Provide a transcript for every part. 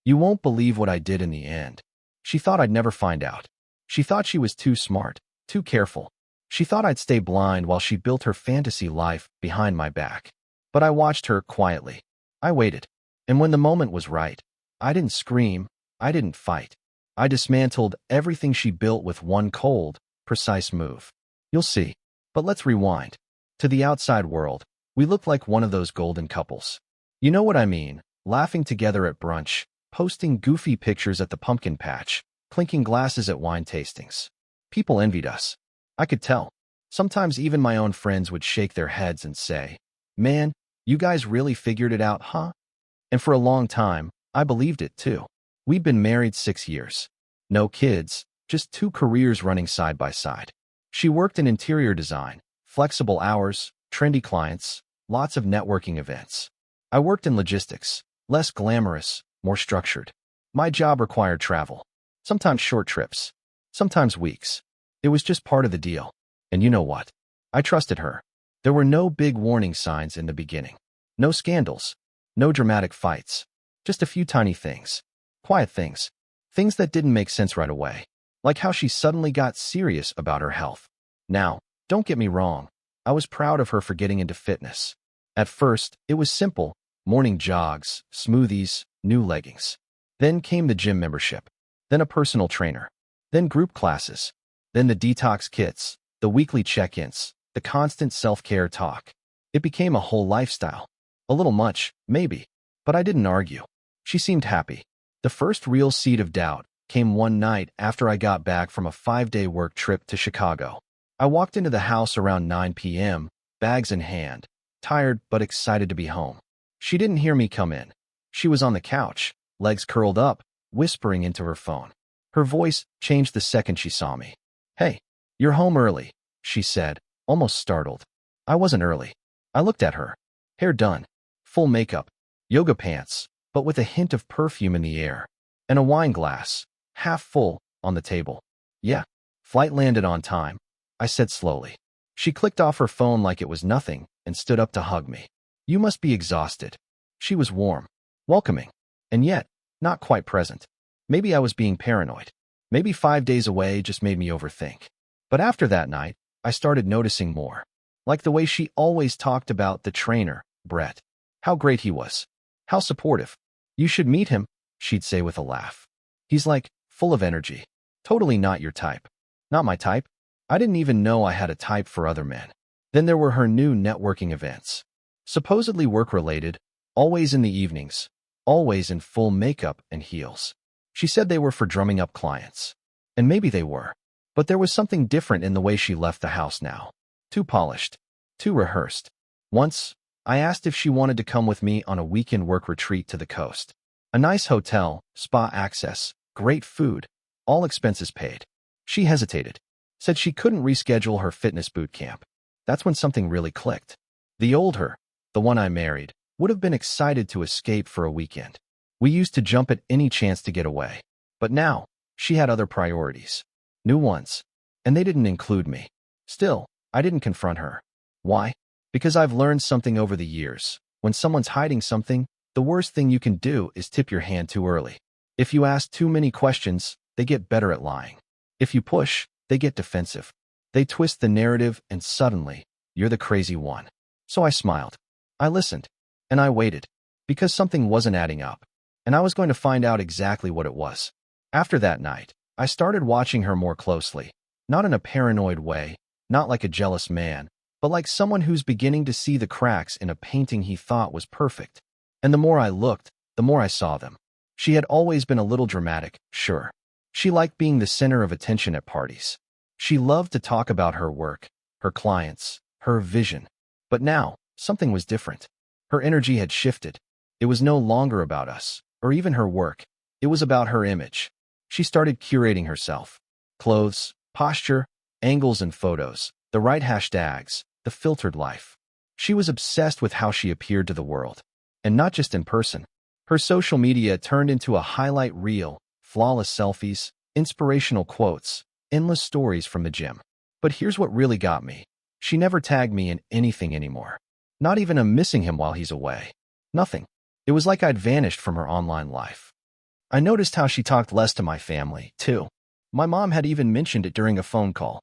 You won't believe what I did in the end. She thought I'd never find out. She thought she was too smart, too careful. She thought I'd stay blind while she built her fantasy life behind my back. But I watched her quietly. I waited. And when the moment was right, I didn't scream. I didn't fight. I dismantled everything she built with one cold, precise move. You'll see. But let's rewind. To the outside world, we looked like one of those golden couples. You know what I mean? Laughing together at brunch, posting goofy pictures at the pumpkin patch, clinking glasses at wine tastings. People envied us. I could tell. Sometimes even my own friends would shake their heads and say, "Man, you guys really figured it out, huh?" And for a long time, I believed it too. We'd been married 6 years. No kids, just 2 careers running side by side. She worked in interior design, flexible hours, trendy clients, lots of networking events. I worked in logistics, less glamorous, more structured. My job required travel, sometimes short trips, sometimes weeks. It was just part of the deal. And you know what? I trusted her. There were no big warning signs in the beginning. No scandals. No dramatic fights. Just a few tiny things. Quiet things. Things that didn't make sense right away. Like how she suddenly got serious about her health. Now, don't get me wrong. I was proud of her for getting into fitness. At first, it was simple. Morning jogs, smoothies, new leggings. Then came the gym membership. Then a personal trainer. Then group classes. Then the detox kits, the weekly check-ins, the constant self-care talk. It became a whole lifestyle. A little much, maybe, but I didn't argue. She seemed happy. The first real seed of doubt came one night after I got back from a 5-day work trip to Chicago. I walked into the house around 9 p.m., bags in hand, tired but excited to be home. She didn't hear me come in. She was on the couch, legs curled up, whispering into her phone. Her voice changed the second she saw me. "Hey, you're home early," she said, almost startled. I wasn't early. I looked at her. Hair done, full makeup, yoga pants, but with a hint of perfume in the air, and a wine glass, half full, on the table. "Yeah, flight landed on time," I said slowly. She clicked off her phone like it was nothing and stood up to hug me. "You must be exhausted." She was warm, welcoming, and yet not quite present. Maybe I was being paranoid. Maybe 5 days away just made me overthink. But after that night, I started noticing more. Like the way she always talked about the trainer, Brett. How great he was. How supportive. "You should meet him," she'd say with a laugh. "He's like, full of energy. Totally not your type." Not my type? I didn't even know I had a type for other men. Then there were her new networking events. Supposedly work-related, always in the evenings, always in full makeup and heels. She said they were for drumming up clients. And maybe they were. But there was something different in the way she left the house now. Too polished. Too rehearsed. Once, I asked if she wanted to come with me on a weekend work retreat to the coast. A nice hotel, spa access, great food, all expenses paid. She hesitated. Said she couldn't reschedule her fitness boot camp. That's when something really clicked. The old her, the one I married, would have been excited to escape for a weekend. We used to jump at any chance to get away. But now, she had other priorities. New ones. And they didn't include me. Still, I didn't confront her. Why? Because I've learned something over the years. When someone's hiding something, the worst thing you can do is tip your hand too early. If you ask too many questions, they get better at lying. If you push, they get defensive. They twist the narrative and suddenly, you're the crazy one. So I smiled. I listened. And I waited. Because something wasn't adding up. And I was going to find out exactly what it was. After that night, I started watching her more closely. Not in a paranoid way, not like a jealous man, but like someone who's beginning to see the cracks in a painting he thought was perfect. And the more I looked, the more I saw them. She had always been a little dramatic, sure. She liked being the center of attention at parties. She loved to talk about her work, her clients, her vision. But now, something was different. Her energy had shifted. It was no longer about us, or even her work. It was about her image. She started curating herself. Clothes, posture, angles and photos, the right hashtags, the filtered life. She was obsessed with how she appeared to the world. And not just in person. Her social media turned into a highlight reel, flawless selfies, inspirational quotes, endless stories from the gym. But here's what really got me. She never tagged me in anything anymore. Not even a missing him while he's away. Nothing. It was like I'd vanished from her online life. I noticed how she talked less to my family, too. My mom had even mentioned it during a phone call.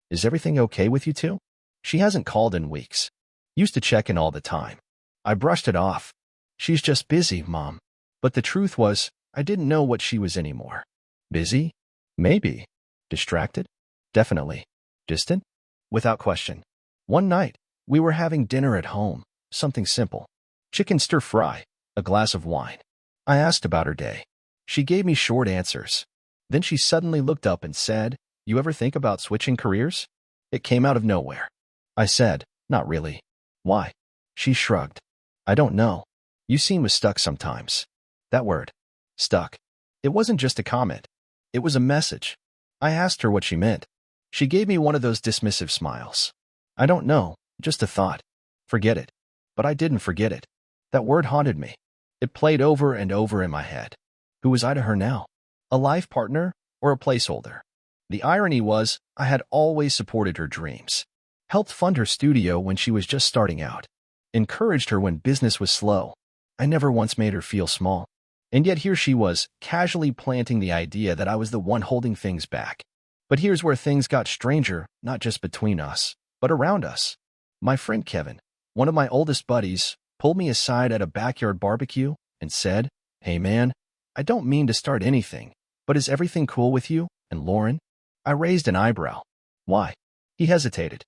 Is everything okay with you two? She hasn't called in weeks. Used to check in all the time. I brushed it off. She's just busy, Mom. But the truth was, I didn't know what she was anymore. Busy? Maybe. Distracted? Definitely. Distant? Without question. One night, we were having dinner at home, something simple. Chicken stir-fry, a glass of wine. I asked about her day. She gave me short answers. Then she suddenly looked up and said, "You ever think about switching careers?" It came out of nowhere. I said, "Not really." "Why?" She shrugged. "I don't know. You seem stuck sometimes." That word. Stuck. It wasn't just a comment. It was a message. I asked her what she meant. She gave me one of those dismissive smiles. "I don't know, just a thought." Forget it. But I didn't forget it. That word haunted me. It played over and over in my head. Who was I to her now? A life partner or a placeholder? The irony was, I had always supported her dreams. Helped fund her studio when she was just starting out. Encouraged her when business was slow. I never once made her feel small. And yet here she was, casually planting the idea that I was the one holding things back. But here's where things got stranger, not just between us, but around us. My friend Kevin, one of my oldest buddies, pulled me aside at a backyard barbecue and said, "Hey man, I don't mean to start anything, but is everything cool with you and Lauren?" I raised an eyebrow. "Why?" He hesitated.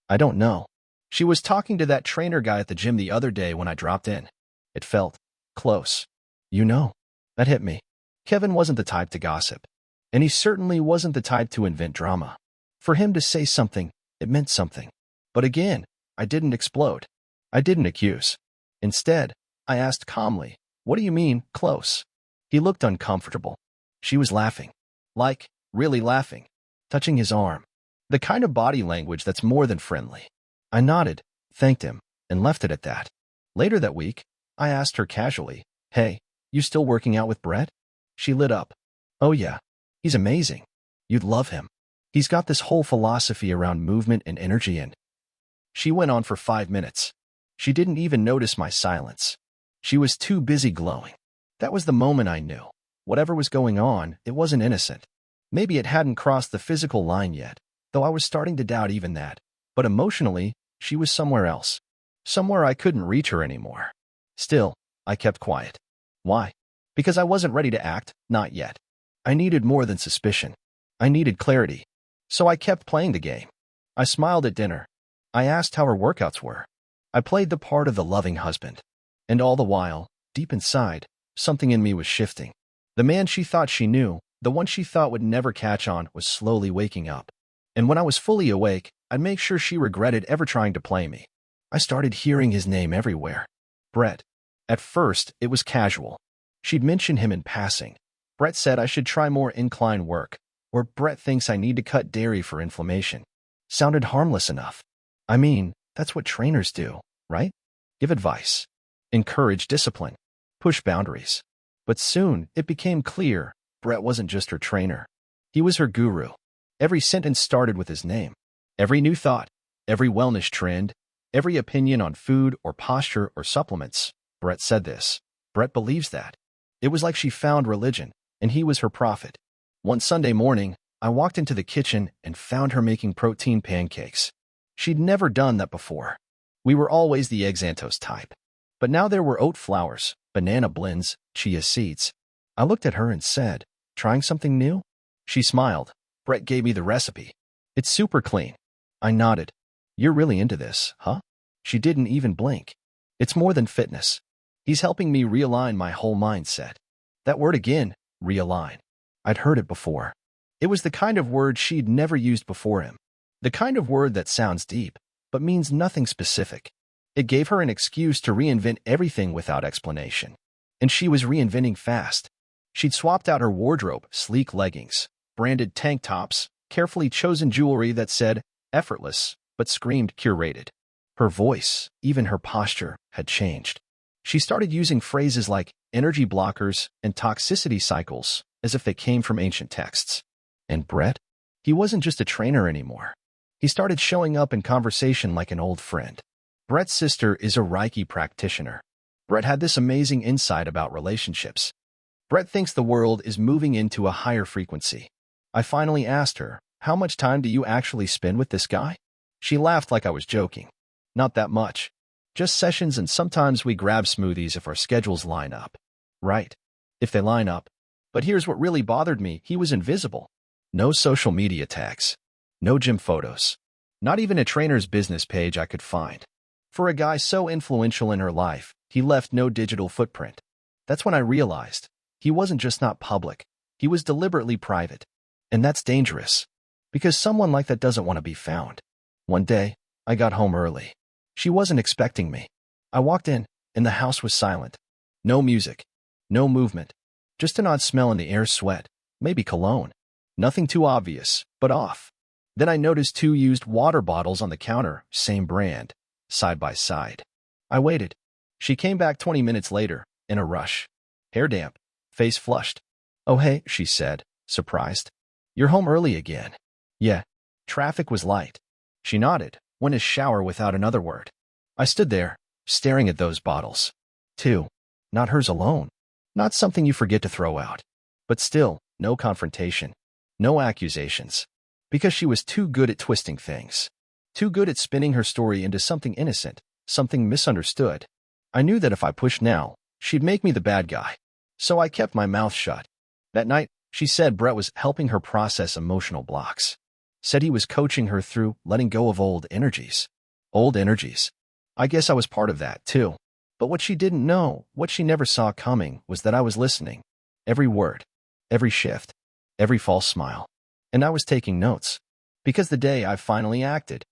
I don't know. She was talking to that trainer guy at the gym the other day when I dropped in. It felt close. You know, that hit me. Kevin wasn't the type to gossip, and he certainly wasn't the type to invent drama. For him to say something, it meant something. But again, I didn't explode. I didn't accuse. Instead, I asked calmly, "What do you mean, close?" He looked uncomfortable. She was laughing. Like, really laughing. Touching his arm. The kind of body language that's more than friendly. I nodded, thanked him, and left it at that. Later that week, I asked her casually, "Hey, you still working out with Brett?" She lit up. "Oh yeah, he's amazing. You'd love him. He's got this whole philosophy around movement and energy and..." She went on for 5 minutes. She didn't even notice my silence. She was too busy glowing. That was the moment I knew. Whatever was going on, it wasn't innocent. Maybe it hadn't crossed the physical line yet, though I was starting to doubt even that. But emotionally, she was somewhere else. Somewhere I couldn't reach her anymore. Still, I kept quiet. Why? Because I wasn't ready to act, not yet. I needed more than suspicion. I needed clarity. So I kept playing the game. I smiled at dinner. I asked how her workouts were. I played the part of the loving husband. And all the while, deep inside, something in me was shifting. The man she thought she knew, the one she thought would never catch on, was slowly waking up. And when I was fully awake, I'd make sure she regretted ever trying to play me. I started hearing his name everywhere. Brett. At first, it was casual. She'd mention him in passing. Brett said I should try more incline work, or Brett thinks I need to cut dairy for inflammation. Sounded harmless enough. I mean, that's what trainers do, right? Give advice. Encourage discipline. Push boundaries. But soon, it became clear, Brett wasn't just her trainer. He was her guru. Every sentence started with his name. Every new thought, every wellness trend, every opinion on food or posture or supplements. Brett said this. Brett believes that. It was like she found religion, and he was her prophet. One Sunday morning, I walked into the kitchen and found her making protein pancakes. She'd never done that before. We were always the eggs and toast type. But now there were oat flours, banana blends, chia seeds. I looked at her and said, "Trying something new?" She smiled. Brett gave me the recipe. "It's super clean." I nodded. "You're really into this, huh?" She didn't even blink. "It's more than fitness. He's helping me realign my whole mindset." That word again, realign. I'd heard it before. It was the kind of word she'd never used before him. The kind of word that sounds deep, but means nothing specific. It gave her an excuse to reinvent everything without explanation. And she was reinventing fast. She'd swapped out her wardrobe, sleek leggings, branded tank tops, carefully chosen jewelry that said effortless, but screamed curated. Her voice, even her posture, had changed. She started using phrases like energy blockers and toxicity cycles as if they came from ancient texts. And Brett? He wasn't just a trainer anymore. He started showing up in conversation like an old friend. Brett's sister is a Reiki practitioner. Brett had this amazing insight about relationships. Brett thinks the world is moving into a higher frequency. I finally asked her, "How much time do you actually spend with this guy?" She laughed like I was joking. "Not that much. Just sessions, and sometimes we grab smoothies if our schedules line up." Right. If they line up. But here's what really bothered me. He was invisible. No social media tags. No gym photos. Not even a trainer's business page I could find. For a guy so influential in her life, he left no digital footprint. That's when I realized he wasn't just not public. He was deliberately private. And that's dangerous. Because someone like that doesn't want to be found. One day, I got home early. She wasn't expecting me. I walked in, and the house was silent. No music. No movement. Just an odd smell in the air, sweat, maybe cologne. Nothing too obvious, but off. Then I noticed 2 used water bottles on the counter, same brand, side by side. I waited. She came back 20 minutes later, in a rush. Hair damp, face flushed. "Oh hey," she said, surprised. "You're home early again." "Yeah." Traffic was light. She nodded, went to shower without another word. I stood there, staring at those bottles. 2. Not hers alone. Not something you forget to throw out. But still, no confrontation. No accusations. Because she was too good at twisting things. Too good at spinning her story into something innocent, something misunderstood. I knew that if I pushed now, she'd make me the bad guy. So I kept my mouth shut. That night, she said Brett was helping her process emotional blocks. Said he was coaching her through letting go of old energies. Old energies. I guess I was part of that, too. But what she didn't know, what she never saw coming, was that I was listening. Every word. Every shift. Every false smile. And I was taking notes. Because the day I finally acted,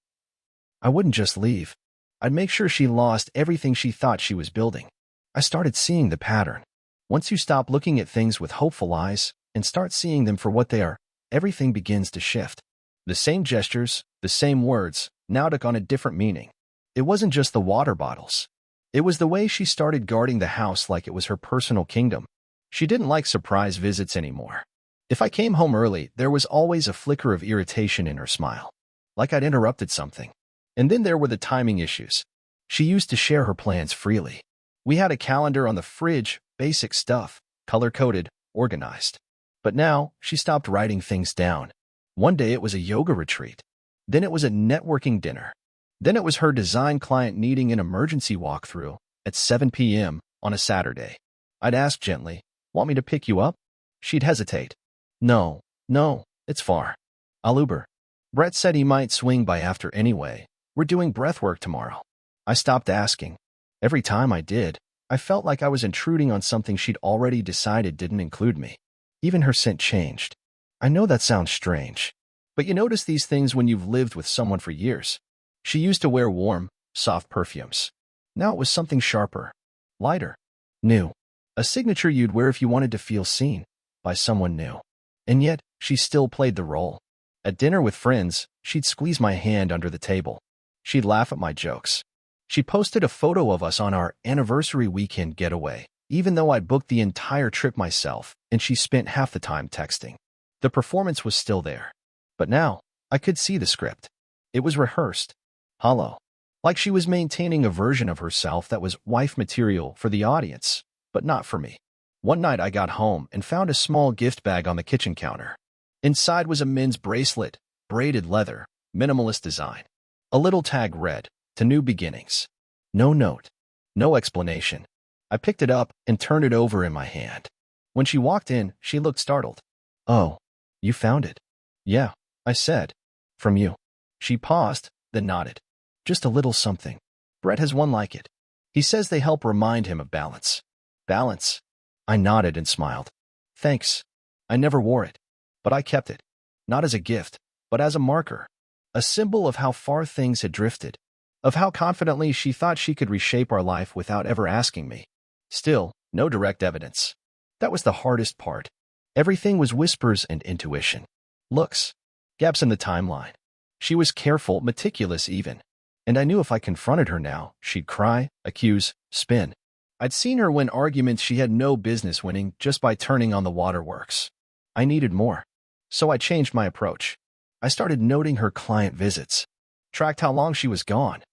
I wouldn't just leave. I'd make sure she lost everything she thought she was building. I started seeing the pattern. Once you stop looking at things with hopeful eyes and start seeing them for what they are, everything begins to shift. The same gestures, the same words, now took on a different meaning. It wasn't just the water bottles. It was the way she started guarding the house like it was her personal kingdom. She didn't like surprise visits anymore. If I came home early, there was always a flicker of irritation in her smile. Like I'd interrupted something. And then there were the timing issues. She used to share her plans freely. We had a calendar on the fridge, basic stuff, color-coded, organized. But now, she stopped writing things down. One day it was a yoga retreat. Then it was a networking dinner. Then it was her design client needing an emergency walkthrough at 7 p.m. on a Saturday. I'd ask gently, "Want me to pick you up?" She'd hesitate. No, it's far. I'll Uber." Brett said he might swing by after anyway. "We're doing breathwork tomorrow." I stopped asking. Every time I did, I felt like I was intruding on something she'd already decided didn't include me. Even her scent changed. I know that sounds strange, but you notice these things when you've lived with someone for years. She used to wear warm, soft perfumes. Now it was something sharper, lighter, new. A signature you'd wear if you wanted to feel seen by someone new. And yet, she still played the role. At dinner with friends, she'd squeeze my hand under the table. She'd laugh at my jokes. She posted a photo of us on our anniversary weekend getaway, even though I'd booked the entire trip myself, and she spent half the time texting. The performance was still there. But now, I could see the script. It was rehearsed. Hollow. Like she was maintaining a version of herself that was wife material for the audience, but not for me. One night I got home and found a small gift bag on the kitchen counter. Inside was a men's bracelet, braided leather, minimalist design. A little tag read, "To New Beginnings." No note. No explanation. I picked it up and turned it over in my hand. When she walked in, she looked startled. "Oh, you found it?" "Yeah," I said. "From you." She paused, then nodded. "Just a little something. Brett has one like it. He says they help remind him of balance." Balance. I nodded and smiled. "Thanks. I never wore it. But I kept it. Not as a gift, but as a marker. A symbol of how far things had drifted. Of how confidently she thought she could reshape our life without ever asking me. Still, no direct evidence. That was the hardest part. Everything was whispers and intuition. Looks. Gaps in the timeline. She was careful, meticulous even. And I knew if I confronted her now, she'd cry, accuse, spin. I'd seen her win arguments she had no business winning just by turning on the waterworks. I needed more. So I changed my approach. I started noting her client visits. Tracked how long she was gone.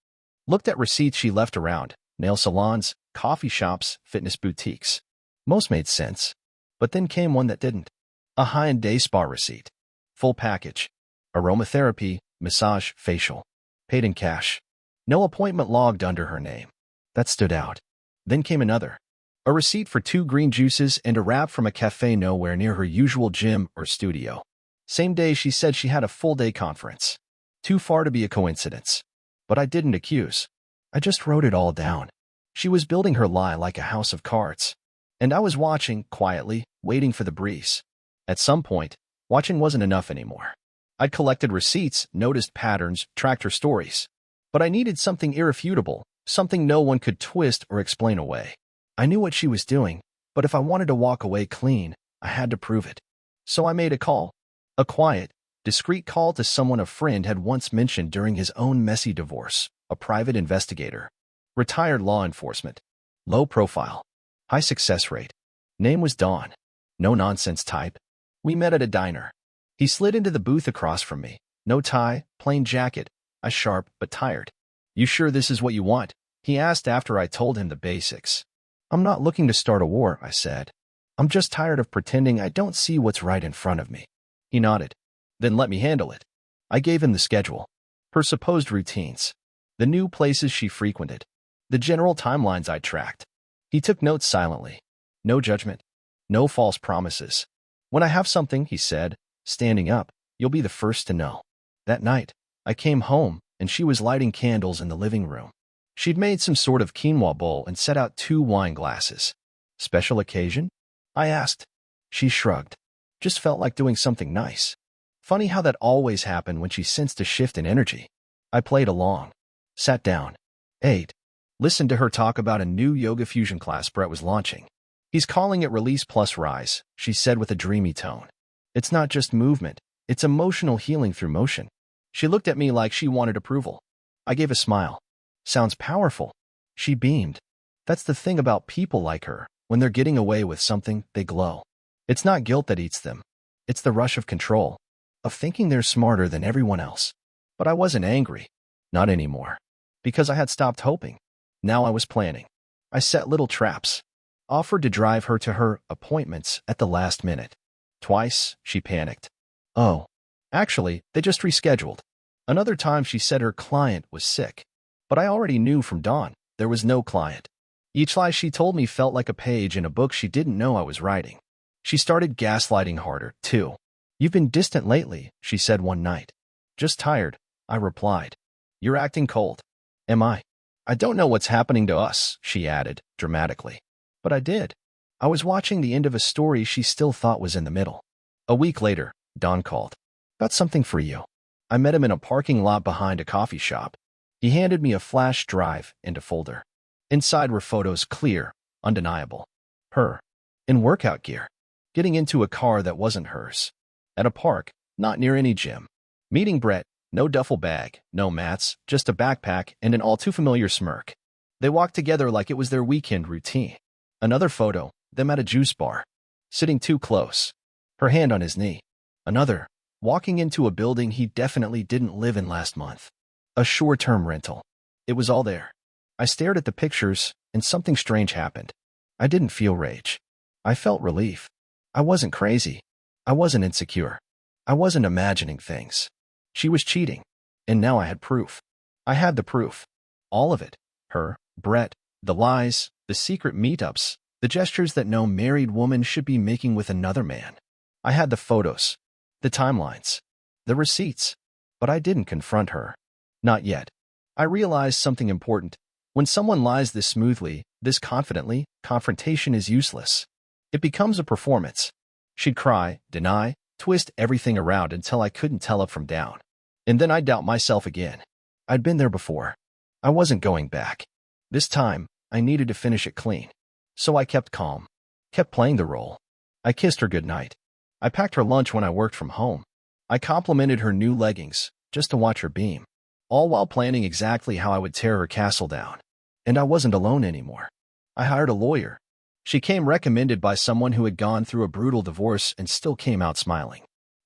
Looked at receipts she left around, nail salons, coffee shops, fitness boutiques. Most made sense. But then came one that didn't. A high-end day spa receipt. Full package. Aromatherapy, massage, facial. Paid in cash. No appointment logged under her name. That stood out. Then came another. A receipt for 2 green juices and a wrap from a cafe nowhere near her usual gym or studio. Same day she said she had a full-day conference. Too far to be a coincidence. But I didn't accuse. I just wrote it all down. She was building her lie like a house of cards. And I was watching, quietly, waiting for the breeze. At some point, watching wasn't enough anymore. I'd collected receipts, noticed patterns, tracked her stories. But I needed something irrefutable, something no one could twist or explain away. I knew what she was doing, but if I wanted to walk away clean, I had to prove it. So I made a call. A quiet, discreet call to someone a friend had once mentioned during his own messy divorce, a private investigator. Retired law enforcement. Low profile. High success rate. Name was Don. No nonsense type. We met at a diner. He slid into the booth across from me. No tie, plain jacket. I sharp but tired. You sure this is what you want? He asked after I told him the basics. I'm not looking to start a war, I said. I'm just tired of pretending I don't see what's right in front of me. He nodded. Then let me handle it. I gave him the schedule. Her supposed routines. The new places she frequented. The general timelines I tracked. He took notes silently. No judgment. No false promises. When I have something, he said, standing up, you'll be the first to know. That night, I came home, and she was lighting candles in the living room. She'd made some sort of quinoa bowl and set out 2 wine glasses. Special occasion? I asked. She shrugged. Just felt like doing something nice. Funny how that always happened when she sensed a shift in energy. I played along. Sat down. Ate. Listened to her talk about a new yoga fusion class Brett was launching. He's calling it Release Plus Rise, she said with a dreamy tone. It's not just movement. It's emotional healing through motion. She looked at me like she wanted approval. I gave a smile. Sounds powerful. She beamed. That's the thing about people like her. When they're getting away with something, they glow. It's not guilt that eats them. It's the rush of control, of thinking they're smarter than everyone else. But I wasn't angry. Not anymore. Because I had stopped hoping. Now I was planning. I set little traps. Offered to drive her to her appointments at the last minute. Twice, she panicked. Oh. Actually, they just rescheduled. Another time she said her client was sick. But I already knew from Dawn, there was no client. Each lie she told me felt like a page in a book she didn't know I was writing. She started gaslighting harder, too. You've been distant lately, she said one night. Just tired, I replied. You're acting cold. Am I? I don't know what's happening to us, she added, dramatically. But I did. I was watching the end of a story she still thought was in the middle. A week later, Don called. Got something for you. I met him in a parking lot behind a coffee shop. He handed me a flash drive and a folder. Inside were photos clear, undeniable. Her. In workout gear. Getting into a car that wasn't hers. At a park, not near any gym. Meeting Brett, no duffel bag, no mats, just a backpack and an all-too-familiar smirk. They walked together like it was their weekend routine. Another photo, them at a juice bar. Sitting too close. Her hand on his knee. Another, walking into a building he definitely didn't live in last month. A short-term rental. It was all there. I stared at the pictures, and something strange happened. I didn't feel rage. I felt relief. I wasn't crazy. I wasn't insecure. I wasn't imagining things. She was cheating. And now I had proof. I had the proof. All of it. Her, Brett, the lies, the secret meetups, the gestures that no married woman should be making with another man. I had the photos, the timelines, the receipts. But I didn't confront her. Not yet. I realized something important. When someone lies this smoothly, this confidently, confrontation is useless. It becomes a performance. She'd cry, deny, twist everything around until I couldn't tell up from down. And then I'd doubt myself again. I'd been there before. I wasn't going back. This time, I needed to finish it clean. So I kept calm. Kept playing the role. I kissed her goodnight. I packed her lunch when I worked from home. I complimented her new leggings, just to watch her beam. All while planning exactly how I would tear her castle down. And I wasn't alone anymore. I hired a lawyer. She came recommended by someone who had gone through a brutal divorce and still came out smiling.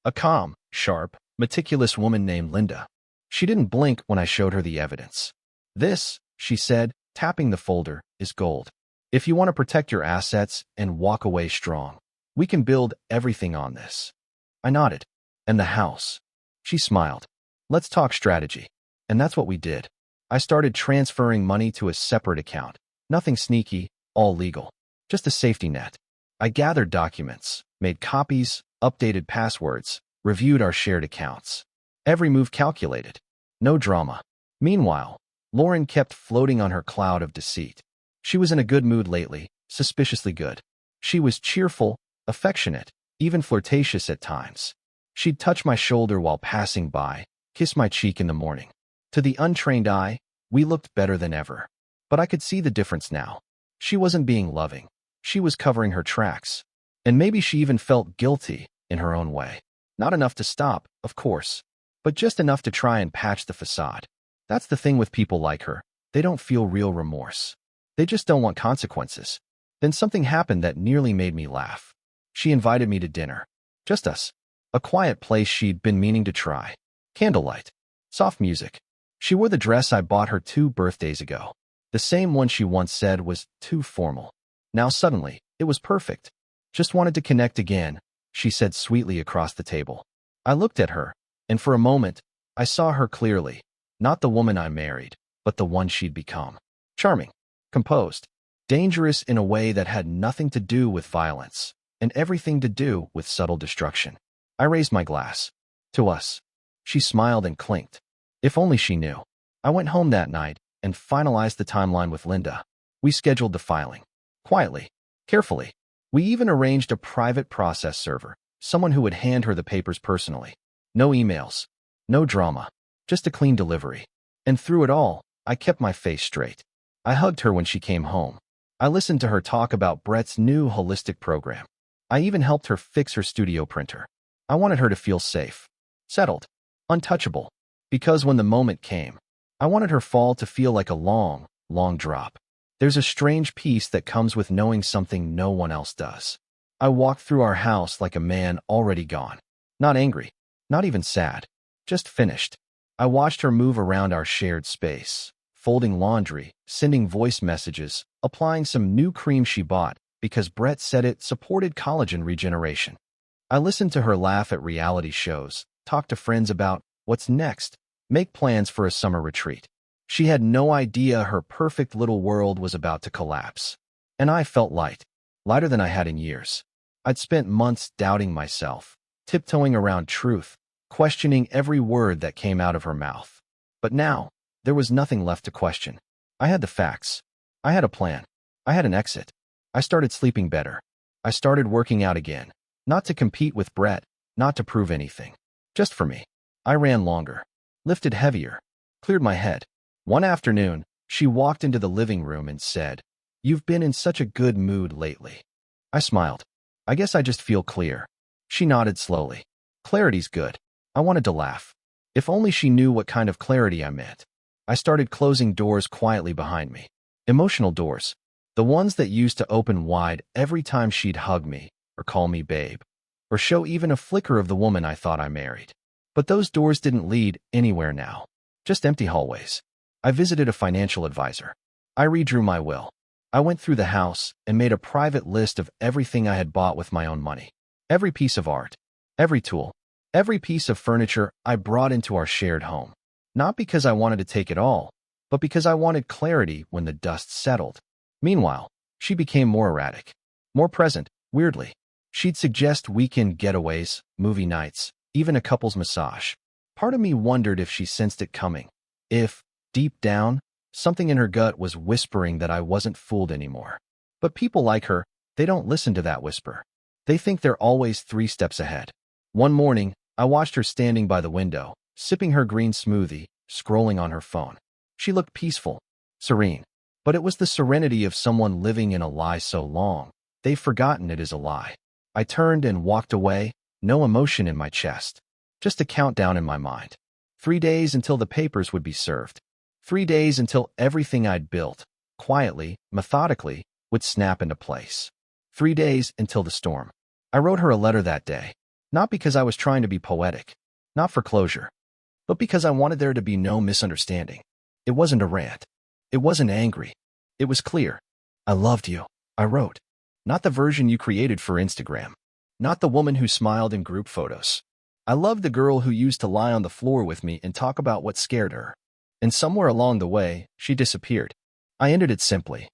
A calm, sharp, meticulous woman named Linda. She didn't blink when I showed her the evidence. This, she said, tapping the folder, is gold. If you want to protect your assets and walk away strong, we can build everything on this. I nodded. And the house? She smiled. Let's talk strategy. And that's what we did. I started transferring money to a separate account. Nothing sneaky, all legal. Just a safety net. I gathered documents, made copies, updated passwords, reviewed our shared accounts. Every move calculated. No drama. Meanwhile, Lauren kept floating on her cloud of deceit. She was in a good mood lately, suspiciously good. She was cheerful, affectionate, even flirtatious at times. She'd touch my shoulder while passing by, kiss my cheek in the morning. To the untrained eye, we looked better than ever. But I could see the difference now. She wasn't being loving. She was covering her tracks. And maybe she even felt guilty in her own way. Not enough to stop, of course, but just enough to try and patch the facade. That's the thing with people like her. They don't feel real remorse. They just don't want consequences. Then something happened that nearly made me laugh. She invited me to dinner. Just us. A quiet place she'd been meaning to try. Candlelight. Soft music. She wore the dress I bought her 2 birthdays ago. The same one she once said was too formal. Now suddenly, it was perfect. Just wanted to connect again, she said sweetly across the table. I looked at her, and for a moment, I saw her clearly. Not the woman I married, but the one she'd become. Charming. Composed. Dangerous in a way that had nothing to do with violence, and everything to do with subtle destruction. I raised my glass. To us. She smiled and clinked. If only she knew. I went home that night and finalized the timeline with Linda. We scheduled the filing. Quietly. Carefully. We even arranged a private process server, someone who would hand her the papers personally. No emails. No drama. Just a clean delivery. And through it all, I kept my face straight. I hugged her when she came home. I listened to her talk about Brett's new holistic program. I even helped her fix her studio printer. I wanted her to feel safe. Settled. Untouchable. Because when the moment came, I wanted her fall to feel like a long, long drop. There's a strange peace that comes with knowing something no one else does. I walked through our house like a man already gone. Not angry. Not even sad. Just finished. I watched her move around our shared space, folding laundry, sending voice messages, applying some new cream she bought because Brett said it supported collagen regeneration. I listened to her laugh at reality shows, talk to friends about what's next, make plans for a summer retreat. She had no idea her perfect little world was about to collapse. And I felt light. Lighter than I had in years. I'd spent months doubting myself, tiptoeing around truth, questioning every word that came out of her mouth. But now, there was nothing left to question. I had the facts. I had a plan. I had an exit. I started sleeping better. I started working out again. Not to compete with Brett, not to prove anything. Just for me. I ran longer. Lifted heavier. Cleared my head. One afternoon, she walked into the living room and said, "You've been in such a good mood lately." I smiled. I guess I just feel clear. She nodded slowly. Clarity's good. I wanted to laugh. If only she knew what kind of clarity I meant. I started closing doors quietly behind me. Emotional doors. The ones that used to open wide every time she'd hug me, or call me babe, or show even a flicker of the woman I thought I married. But those doors didn't lead anywhere now. Just empty hallways. I visited a financial advisor. I redrew my will. I went through the house and made a private list of everything I had bought with my own money. Every piece of art, every tool, every piece of furniture I brought into our shared home. Not because I wanted to take it all, but because I wanted clarity when the dust settled. Meanwhile, she became more erratic, more present, weirdly. She'd suggest weekend getaways, movie nights, even a couple's massage. Part of me wondered if she sensed it coming. If, deep down, something in her gut was whispering that I wasn't fooled anymore. But people like her, they don't listen to that whisper. They think they're always 3 steps ahead. One morning, I watched her standing by the window, sipping her green smoothie, scrolling on her phone. She looked peaceful, serene. But it was the serenity of someone living in a lie so long, they've forgotten it is a lie. I turned and walked away, no emotion in my chest. Just a countdown in my mind. 3 days until the papers would be served. 3 days until everything I'd built, quietly, methodically, would snap into place. 3 days until the storm. I wrote her a letter that day, not because I was trying to be poetic, not for closure, but because I wanted there to be no misunderstanding. It wasn't a rant. It wasn't angry. It was clear. I loved you, I wrote. Not the version you created for Instagram. Not the woman who smiled in group photos. I loved the girl who used to lie on the floor with me and talk about what scared her. And somewhere along the way, she disappeared. I ended it simply.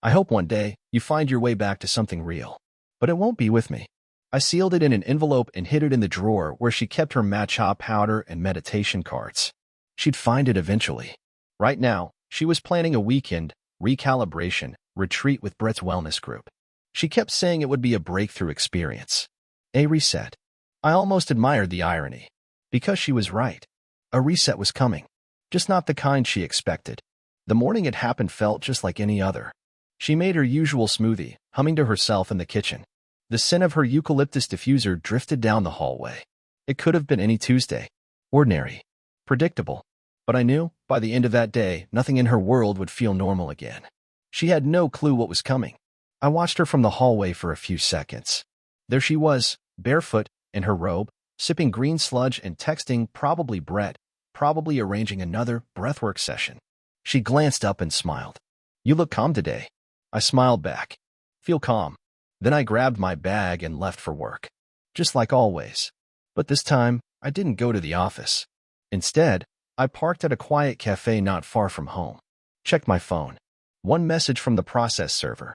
I hope one day you find your way back to something real. But it won't be with me. I sealed it in an envelope and hid it in the drawer where she kept her matcha powder and meditation cards. She'd find it eventually. Right now, she was planning a weekend, recalibration, retreat with Brett's wellness group. She kept saying it would be a breakthrough experience. A reset. I almost admired the irony. Because she was right. A reset was coming. Just not the kind she expected. The morning it happened felt just like any other. She made her usual smoothie, humming to herself in the kitchen. The scent of her eucalyptus diffuser drifted down the hallway. It could have been any Tuesday. Ordinary. Predictable. But I knew, by the end of that day, nothing in her world would feel normal again. She had no clue what was coming. I watched her from the hallway for a few seconds. There she was, barefoot, in her robe, sipping green sludge and texting probably Brett, probably arranging another breathwork session. She glanced up and smiled. You look calm today. I smiled back. Feel calm. Then I grabbed my bag and left for work. Just like always. But this time, I didn't go to the office. Instead, I parked at a quiet cafe not far from home. Checked my phone. One message from the process server.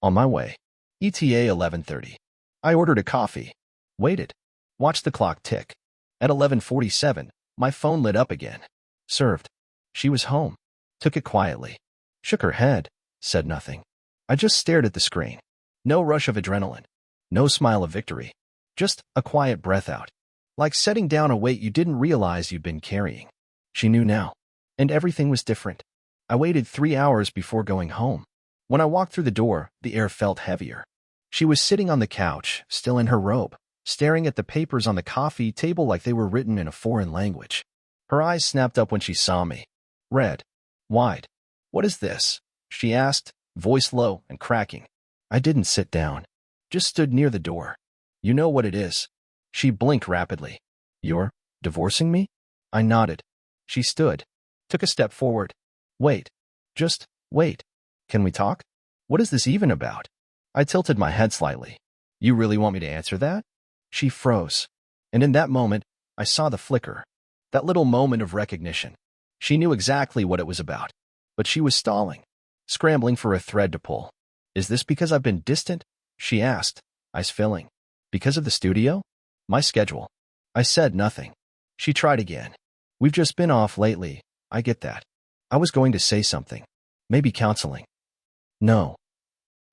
On my way. ETA 11:30. I ordered a coffee. Waited. Watched the clock tick. At 11:47, my phone lit up again. Served. She was home. Took it quietly. Shook her head. Said nothing. I just stared at the screen. No rush of adrenaline. No smile of victory. Just a quiet breath out. Like setting down a weight you didn't realize you'd been carrying. She knew now. And everything was different. I waited 3 hours before going home. When I walked through the door, the air felt heavier. She was sitting on the couch, still in her robe, staring at the papers on the coffee table like they were written in a foreign language. Her eyes snapped up when she saw me. Red. Wide. What is this? She asked, voice low and cracking. I didn't sit down. Just stood near the door. You know what it is. She blinked rapidly. You're divorcing me? I nodded. She stood. Took a step forward. Wait. Just wait. Can we talk? What is this even about? I tilted my head slightly. You really want me to answer that? She froze. And in that moment, I saw the flicker. That little moment of recognition. She knew exactly what it was about. But she was stalling. Scrambling for a thread to pull. Is this because I've been distant? She asked, eyes filling. Because of the studio? My schedule. I said nothing. She tried again. We've just been off lately. I get that. I was going to say something. Maybe counseling. No.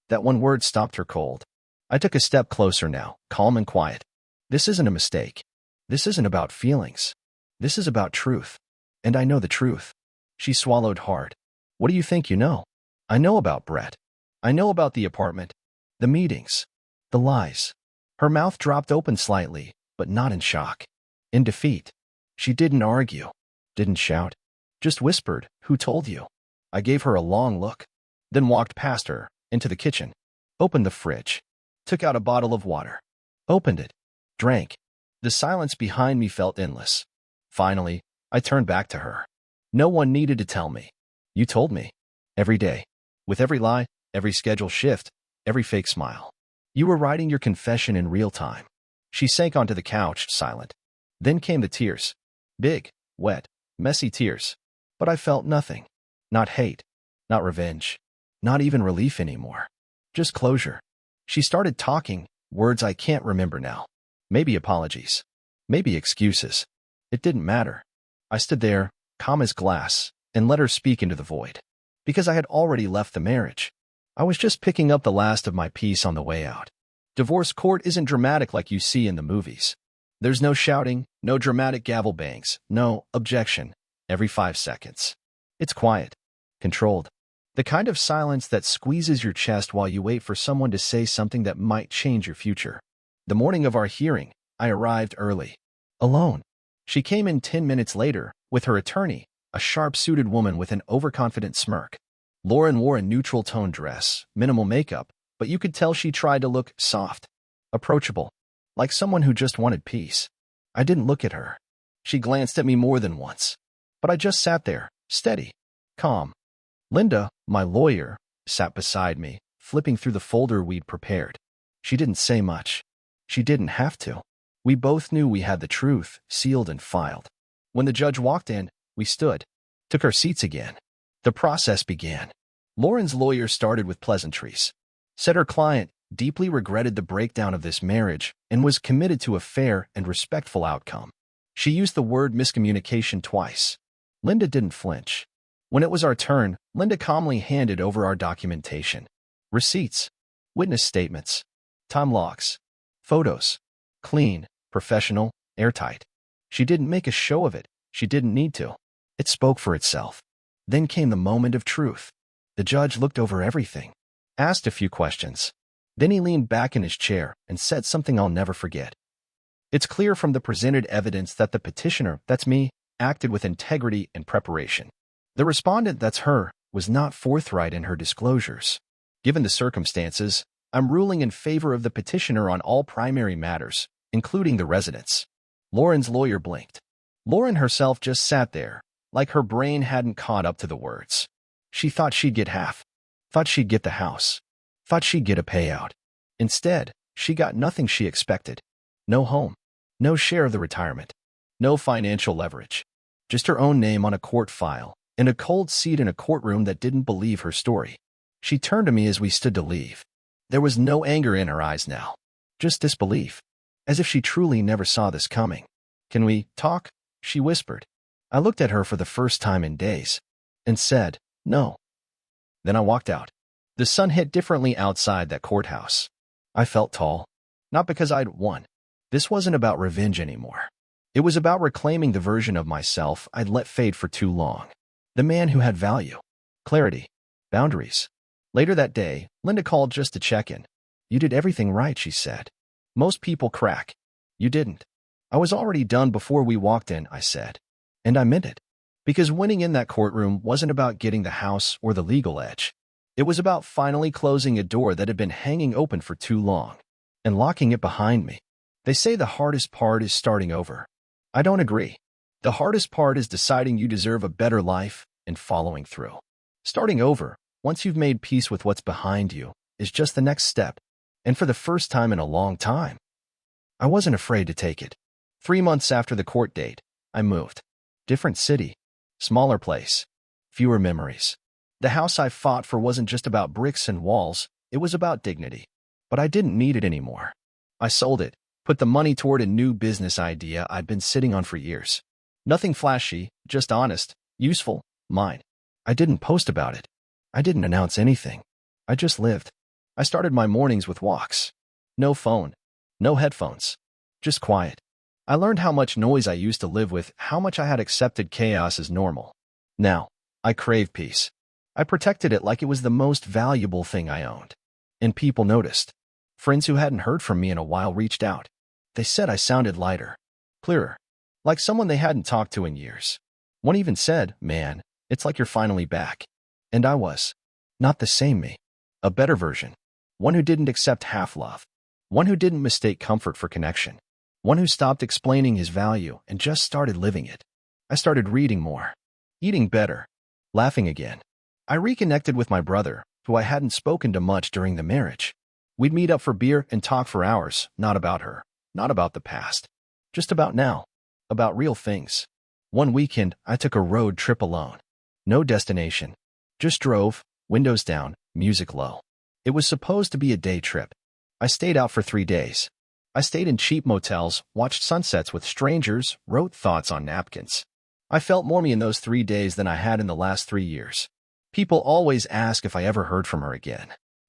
That one word stopped her cold. I took a step closer now, calm and quiet. This isn't a mistake. This isn't about feelings. This is about truth. And I know the truth. She swallowed hard. What do you think you know? I know about Brett. I know about the apartment, the meetings, the lies. Her mouth dropped open slightly, but not in shock. In defeat. She didn't argue, didn't shout, just whispered, who told you? I gave her a long look, then walked past her, into the kitchen, opened the fridge, took out a bottle of water, opened it, drank. The silence behind me felt endless. Finally, I turned back to her. No one needed to tell me. You told me. Every day. With every lie, every schedule shift, every fake smile. You were writing your confession in real time. She sank onto the couch, silent. Then came the tears. Big, wet, messy tears. But I felt nothing. Not hate. Not revenge. Not even relief anymore. Just closure. She started talking, words I can't remember now. Maybe apologies. Maybe excuses. It didn't matter. I stood there, calm as glass, and let her speak into the void. Because I had already left the marriage. I was just picking up the last of my piece on the way out. Divorce court isn't dramatic like you see in the movies. There's no shouting, no dramatic gavel bangs, no objection every 5 seconds. It's quiet, controlled. The kind of silence that squeezes your chest while you wait for someone to say something that might change your future. The morning of our hearing, I arrived early. Alone. She came in 10 minutes later, with her attorney, a sharp-suited woman with an overconfident smirk. Lauren wore a neutral-tone dress, minimal makeup, but you could tell she tried to look soft, approachable, like someone who just wanted peace. I didn't look at her. She glanced at me more than once. But I just sat there, steady, calm. Linda, my lawyer, sat beside me, flipping through the folder we'd prepared. She didn't say much. She didn't have to. We both knew we had the truth, sealed and filed. When the judge walked in, we stood, took our seats again. The process began. Lauren's lawyer started with pleasantries. Said her client deeply regretted the breakdown of this marriage and was committed to a fair and respectful outcome. She used the word miscommunication twice. Linda didn't flinch. When it was our turn, Linda calmly handed over our documentation. Receipts, witness statements, time logs, photos. Clean, professional, airtight. She didn't make a show of it. She didn't need to. It spoke for itself. Then came the moment of truth. The judge looked over everything, asked a few questions. Then he leaned back in his chair and said something I'll never forget. It's clear from the presented evidence that the petitioner, that's me, acted with integrity and preparation. The respondent, that's her, was not forthright in her disclosures. Given the circumstances, I'm ruling in favor of the petitioner on all primary matters, including the residence. Lauren's lawyer blinked. Lauren herself just sat there, like her brain hadn't caught up to the words. She thought she'd get half, thought she'd get the house, thought she'd get a payout. Instead, she got nothing she expected. No home, no share of the retirement, no financial leverage. Just her own name on a court file, and a cold seat in a courtroom that didn't believe her story. She turned to me as we stood to leave. There was no anger in her eyes now, just disbelief, as if she truly never saw this coming. Can we talk? She whispered. I looked at her for the first time in days and said, no. Then I walked out. The sun hit differently outside that courthouse. I felt tall, not because I'd won. This wasn't about revenge anymore. It was about reclaiming the version of myself I'd let fade for too long. The man who had value, clarity, boundaries. Later that day, Linda called just to check in. You did everything right, she said. Most people crack. You didn't. I was already done before we walked in, I said. And I meant it. Because winning in that courtroom wasn't about getting the house or the legal edge. It was about finally closing a door that had been hanging open for too long and locking it behind me. They say the hardest part is starting over. I don't agree. The hardest part is deciding you deserve a better life and following through. Starting over, once you've made peace with what's behind you, is just the next step. And for the first time in a long time, I wasn't afraid to take it. 3 months after the court date, I moved. Different city, smaller place, fewer memories. The house I fought for wasn't just about bricks and walls, it was about dignity. But I didn't need it anymore. I sold it, put the money toward a new business idea I'd been sitting on for years. Nothing flashy, just honest, useful, mine. I didn't post about it. I didn't announce anything. I just lived. I started my mornings with walks. No phone, no headphones, just quiet. I learned how much noise I used to live with, how much I had accepted chaos as normal. Now, I crave peace. I protected it like it was the most valuable thing I owned. And people noticed. Friends who hadn't heard from me in a while reached out. They said I sounded lighter, clearer, like someone they hadn't talked to in years. One even said, man, it's like you're finally back. And I was. Not the same me. A better version. One who didn't accept half-love. One who didn't mistake comfort for connection. One who stopped explaining his value and just started living it. I started reading more, eating better, laughing again. I reconnected with my brother, who I hadn't spoken to much during the marriage. We'd meet up for beer and talk for hours, not about her, not about the past, just about now, about real things. One weekend, I took a road trip alone. No destination. Just drove, windows down, music low. It was supposed to be a day trip. I stayed out for 3 days. I stayed in cheap motels, watched sunsets with strangers, wrote thoughts on napkins. I felt more me in those 3 days than I had in the last 3 years. People always ask if I ever heard from her again.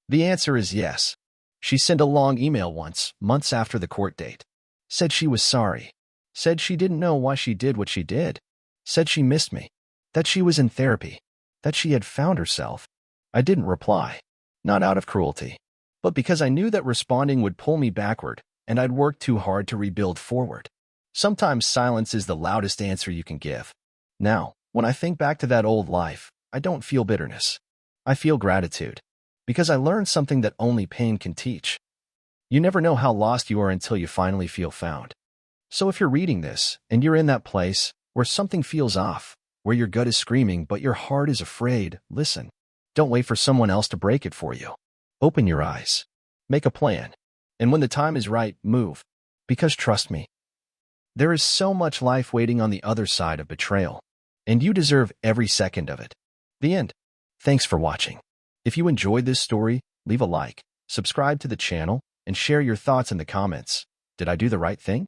The answer is yes. She sent a long email once, months after the court date. Said she was sorry. Said she didn't know why she did what she did. Said she missed me. That she was in therapy. That she had found herself. I didn't reply. Not out of cruelty, but because I knew that responding would pull me backward, and I'd worked too hard to rebuild forward. Sometimes silence is the loudest answer you can give. Now, when I think back to that old life, I don't feel bitterness. I feel gratitude. Because I learned something that only pain can teach. You never know how lost you are until you finally feel found. So if you're reading this, and you're in that place where something feels off, where your gut is screaming but your heart is afraid, listen. Don't wait for someone else to break it for you. Open your eyes. Make a plan. And when the time is right, move. Because trust me, there is so much life waiting on the other side of betrayal, and you deserve every second of it. The end. Thanks for watching. If you enjoyed this story, leave a like, subscribe to the channel, and share your thoughts in the comments. Did I do the right thing?